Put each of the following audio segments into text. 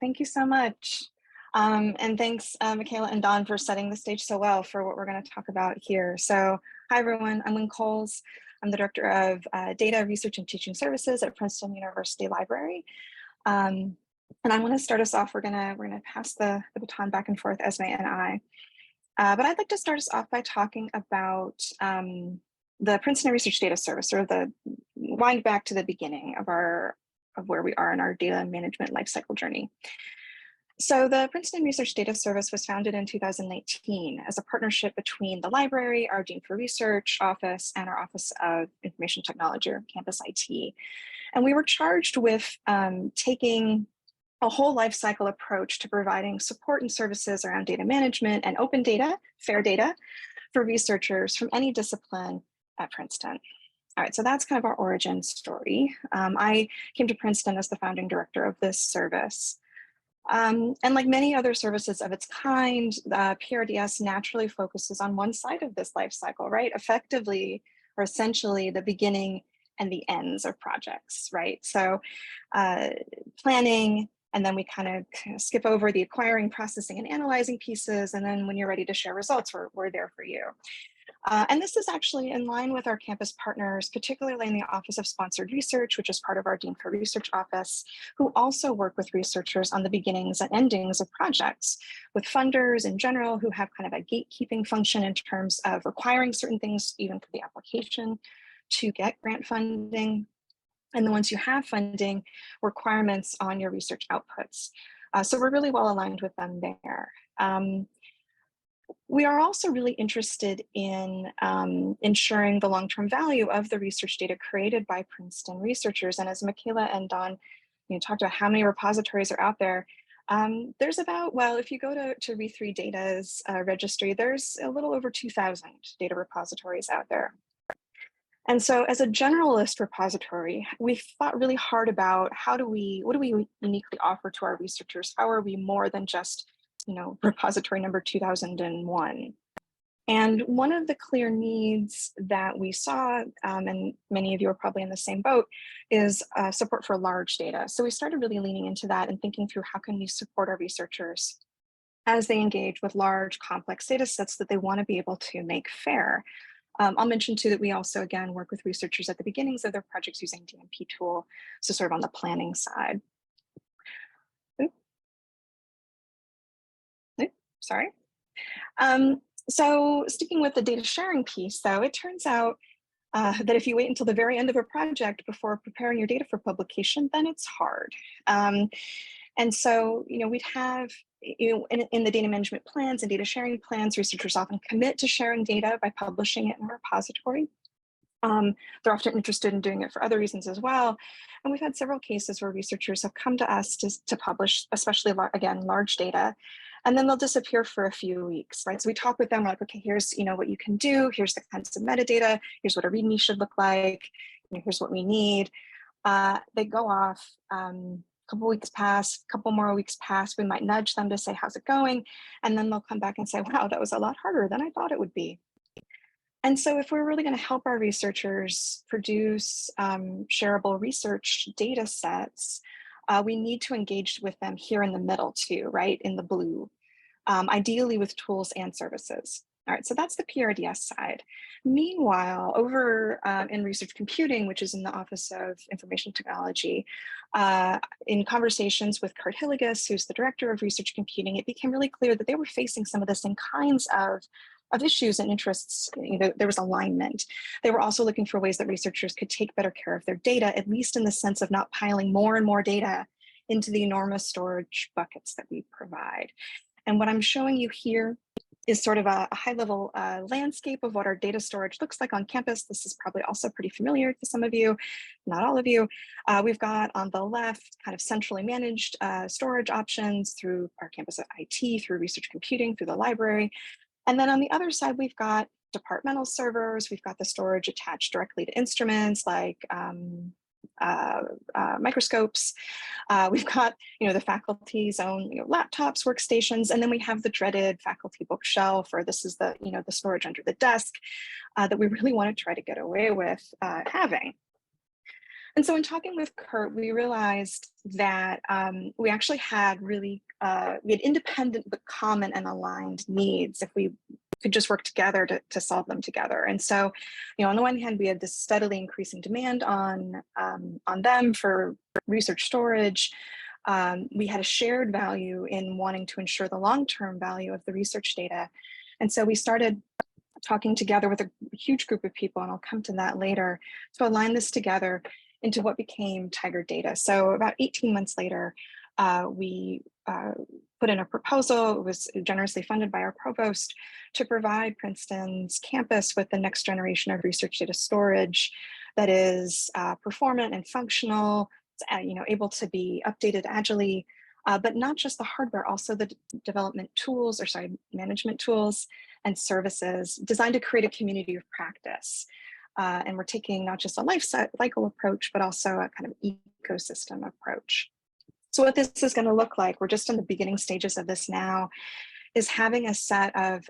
Thank you so much. And thanks, Michaela and Don, for setting the stage so well for what we're going to talk about here. So, hi everyone, I'm Lynn Coles. I'm the Director of Data Research and Teaching Services at Princeton University Library. And I want to start us off. We're gonna pass the baton back and forth, Esme and I. But I'd like to start us off by talking about the Princeton Research Data Service, or the wind back to the beginning of where we are in our data management lifecycle journey. So the Princeton Research Data Service was founded in 2019 as a partnership between the library, our Dean for Research office, and our Office of Information Technology, or Campus IT. And we were charged with taking a whole lifecycle approach to providing support and services around data management and open data, fair data, for researchers from any discipline at Princeton. All right, so that's kind of our origin story. I came to Princeton as the founding director of this service. And like many other services of its kind, PRDS naturally focuses on one side of this life cycle, right? Effectively, or essentially, the beginning and the ends of projects, right? So planning, and then we kind of skip over the acquiring, processing, and analyzing pieces. And then when you're ready to share results, we're there for you. And this is actually in line with our campus partners, particularly in the Office of Sponsored Research, which is part of our Dean for Research office, who also work with researchers on the beginnings and endings of projects, with funders in general who have kind of a gatekeeping function in terms of requiring certain things, even for the application to get grant funding. And then once you have funding, requirements on your research outputs. So we're really well aligned with them there. We are also really interested in ensuring the long-term value of the research data created by Princeton researchers. And as Michaela and Don talked about how many repositories are out there, there's about, well, if you go to Re3 Data's registry, there's a little over 2,000 data repositories out there. And so as a generalist repository, we thought really hard about what do we uniquely offer to our researchers? How are we more than just repository number 2001. And one of the clear needs that we saw, and many of you are probably in the same boat, is support for large data. So we started really leaning into that and thinking through how can we support our researchers as they engage with large, complex data sets that they want to be able to make fair. I'll mention too that we also, again, work with researchers at the beginnings of their projects using DMP tool, so sort of on the planning side. Sorry. So sticking with the data sharing piece, though, it turns out that if you wait until the very end of a project before preparing your data for publication, then it's hard. And so, we'd have, in the data management plans and data sharing plans, researchers often commit to sharing data by publishing it in a repository. They're often interested in doing it for other reasons as well. And we've had several cases where researchers have come to us to publish, especially, again, large data, and then they'll disappear for a few weeks, right? So we talk with them, we're like, okay, here's what you can do, here's the kinds of metadata, here's what a README should look like, here's what we need. They go off, couple weeks pass, couple more weeks pass, we might nudge them to say, how's it going? And then they'll come back and say, wow, that was a lot harder than I thought it would be. And so if we're really going to help our researchers produce shareable research data sets, we need to engage with them here in the middle too, right, in the blue, ideally with tools and services. All right, so that's the PRDS side. Meanwhile, over in research computing, which is in the Office of Information Technology, in conversations with Kurt Hilligus, who's the director of research computing, it became really clear that they were facing some of the same kinds of issues and interests. There was alignment. They were also looking for ways that researchers could take better care of their data, at least in the sense of not piling more and more data into the enormous storage buckets that we provide. And what I'm showing you here is sort of a high-level landscape of what our data storage looks like on campus. This is probably also pretty familiar to some of you, not all of you. We've got on the left kind of centrally managed storage options through our campus of IT, through research computing, through the library. And then on the other side, we've got departmental servers. We've got the storage attached directly to instruments like microscopes. We've got, the faculty's own, laptops, workstations, and then we have the dreaded faculty bookshelf, or this is the, the storage under the desk that we really want to try to get away with having. And so in talking with Kurt, we realized that we actually had we had independent but common and aligned needs if we could just work together to solve them together. And so, on the one hand, we had this steadily increasing demand on them for research storage. We had a shared value in wanting to ensure the long-term value of the research data. And so we started talking together with a huge group of people, and I'll come to that later, to align this together into what became TigerData. So about 18 months later, we put in a proposal. It was generously funded by our provost to provide Princeton's campus with the next generation of research data storage that is performant and functional, able to be updated agilely, but not just the hardware, also the management tools and services designed to create a community of practice. And we're taking not just a life cycle approach, but also a kind of ecosystem approach. So what this is going to look like, we're just in the beginning stages of this now, is having a set of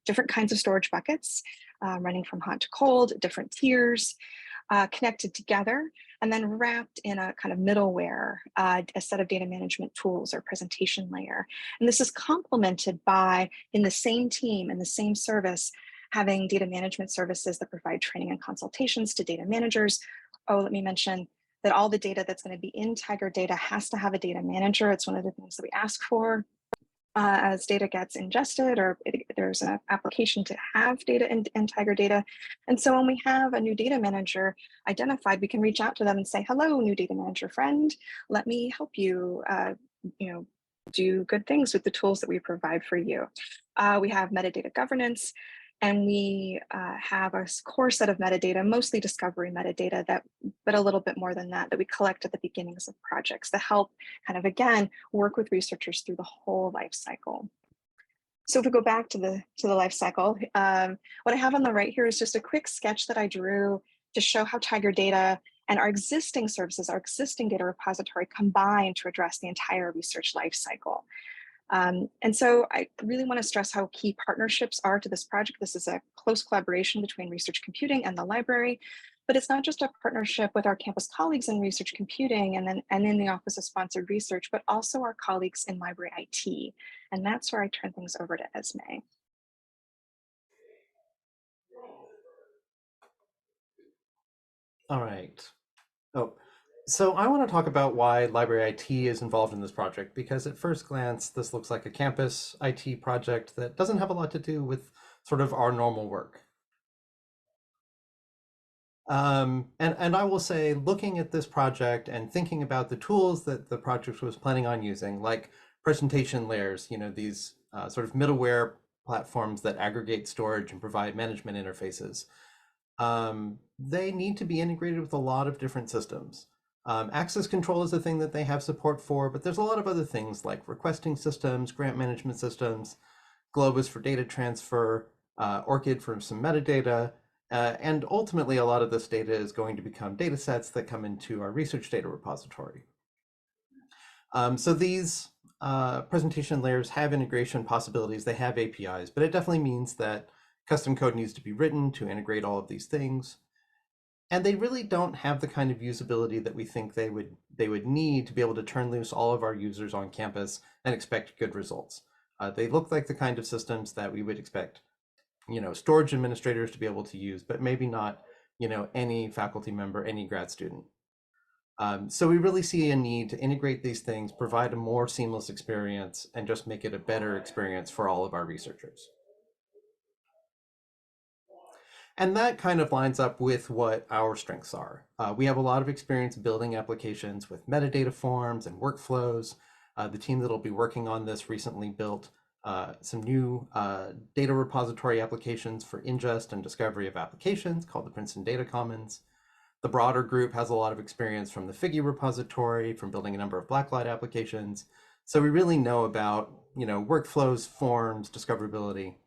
different kinds of storage buckets, running from hot to cold, different tiers, connected together, and then wrapped in a kind of middleware, a set of data management tools or presentation layer. And this is complemented by, in the same team, in the same service, having data management services that provide training and consultations to data managers. Oh, let me mention that all the data that's going to be in TigerData has to have a data manager. It's one of the things that we ask for as data gets ingested, or there's an application to have data in TigerData. And so when we have a new data manager identified, we can reach out to them and say, hello, new data manager friend, let me help you, do good things with the tools that we provide for you. We have metadata governance, and we have a core set of metadata, mostly discovery metadata, but a little bit more than that we collect at the beginnings of projects to help kind of, again, work with researchers through the whole life cycle. So if we go back to the life cycle, what I have on the right here is just a quick sketch that I drew to show how TigerData and our existing services, our existing data repository, combine to address the entire research life cycle. And so I really want to stress how key partnerships are to this project. This is a close collaboration between research computing and the library, but it's not just a partnership with our campus colleagues in research computing and in the Office of Sponsored Research, but also our colleagues in library IT. And that's where I turn things over to Esme. All right. So I want to talk about why library IT is involved in this project, because at first glance, this looks like a campus IT project that doesn't have a lot to do with sort of our normal work. And I will say, looking at this project and thinking about the tools that the project was planning on using, like presentation layers, these sort of middleware platforms that aggregate storage and provide management interfaces, they need to be integrated with a lot of different systems. Access control is a thing that they have support for, but there's a lot of other things like requesting systems, grant management systems, Globus for data transfer, ORCID for some metadata, and ultimately a lot of this data is going to become data sets that come into our research data repository. So these presentation layers have integration possibilities, they have APIs, but it definitely means that custom code needs to be written to integrate all of these things. And they really don't have the kind of usability that we think they would need to be able to turn loose all of our users on campus and expect good results. They look like the kind of systems that we would expect, storage administrators to be able to use, but maybe not, any faculty member, any grad student. So we really see a need to integrate these things, provide a more seamless experience, and just make it a better experience for all of our researchers. And that kind of lines up with what our strengths are. We have a lot of experience building applications with metadata forms and workflows. The team that'll be working on this recently built some new data repository applications for ingest and discovery of applications called the Princeton Data Commons. The broader group has a lot of experience from the Figgy repository, from building a number of Blacklight applications. So we really know about workflows, forms, discoverability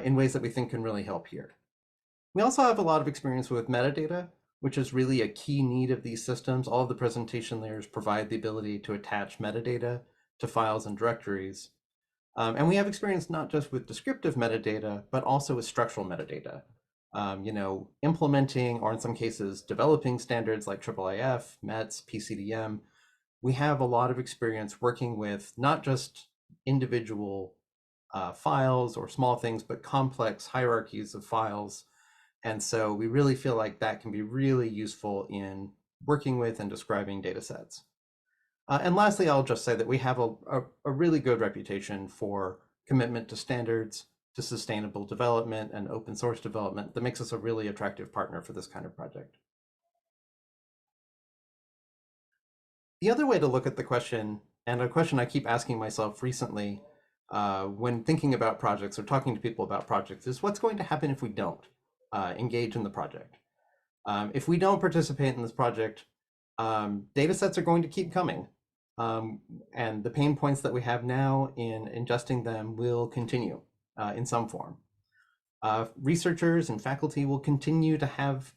in ways that we think can really help here. We also have a lot of experience with metadata, which is really a key need of these systems. All of the presentation layers provide the ability to attach metadata to files and directories. And we have experience not just with descriptive metadata, but also with structural metadata. implementing, or in some cases, developing standards like IIIF, METS, PCDM. We have a lot of experience working with not just individual files or small things, but complex hierarchies of files. And so we really feel like that can be really useful in working with and describing data sets. And lastly, I'll just say that we have a really good reputation for commitment to standards, to sustainable development and open source development that makes us a really attractive partner for this kind of project. The other way to look at the question, and a question I keep asking myself recently when thinking about projects or talking to people about projects, is what's going to happen if we don't engage in the project? If we don't participate in this project, data sets are going to keep coming. And the pain points that we have now in ingesting them will continue in some form. Researchers and faculty will continue to have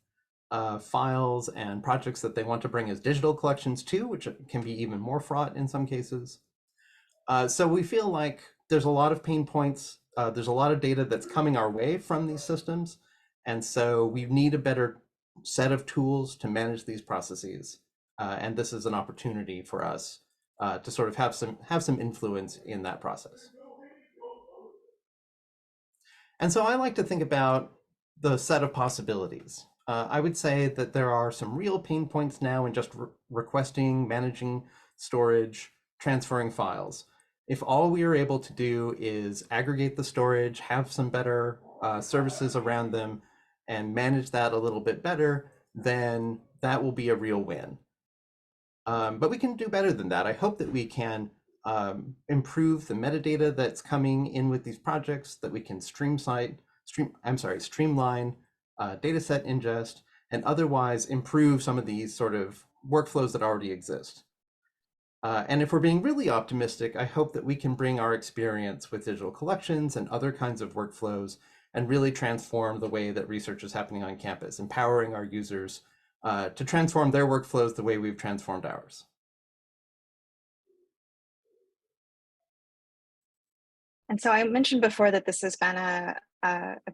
files and projects that they want to bring as digital collections too, which can be even more fraught in some cases. So we feel like there's a lot of pain points. There's a lot of data that's coming our way from these systems. And so we need a better set of tools to manage these processes. And this is an opportunity for us to sort of have some influence in that process. And so I like to think about the set of possibilities. I would say that there are some real pain points now in just requesting, managing storage, transferring files. If all we are able to do is aggregate the storage, have some better services around them, and manage that a little bit better, then that will be a real win. But we can do better than that. I hope that we can improve the metadata that's coming in with these projects, that we can streamline dataset ingest, and otherwise improve some of these sort of workflows that already exist. And if we're being really optimistic, I hope that we can bring our experience with digital collections and other kinds of workflows and really transform the way that research is happening on campus, empowering our users to transform their workflows the way we've transformed ours. And so I mentioned before that this has been a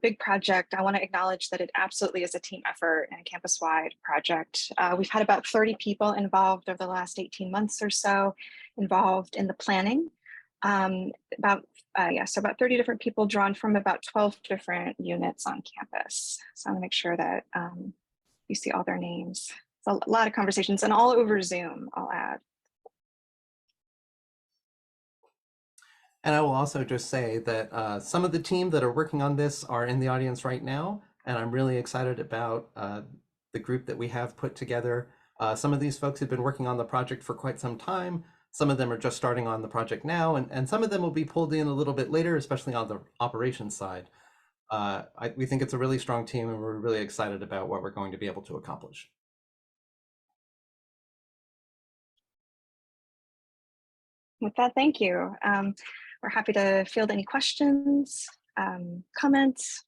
big project. I want to acknowledge that it absolutely is a team effort and a campus-wide project. We've had about 30 people involved over the last 18 months or so, involved in the planning. About 30 different people drawn from about 12 different units on campus. So I'm gonna make sure that you see all their names. It's a lot of conversations and all over Zoom, I'll add. And I will also just say that some of the team that are working on this are in the audience right now, and I'm really excited about the group that we have put together. Some of these folks have been working on the project for quite some time. Some of them are just starting on the project now, and some of them will be pulled in a little bit later, especially on the operations side. We think it's a really strong team, and we're really excited about what we're going to be able to accomplish. With that, thank you. We're happy to field any questions, comments.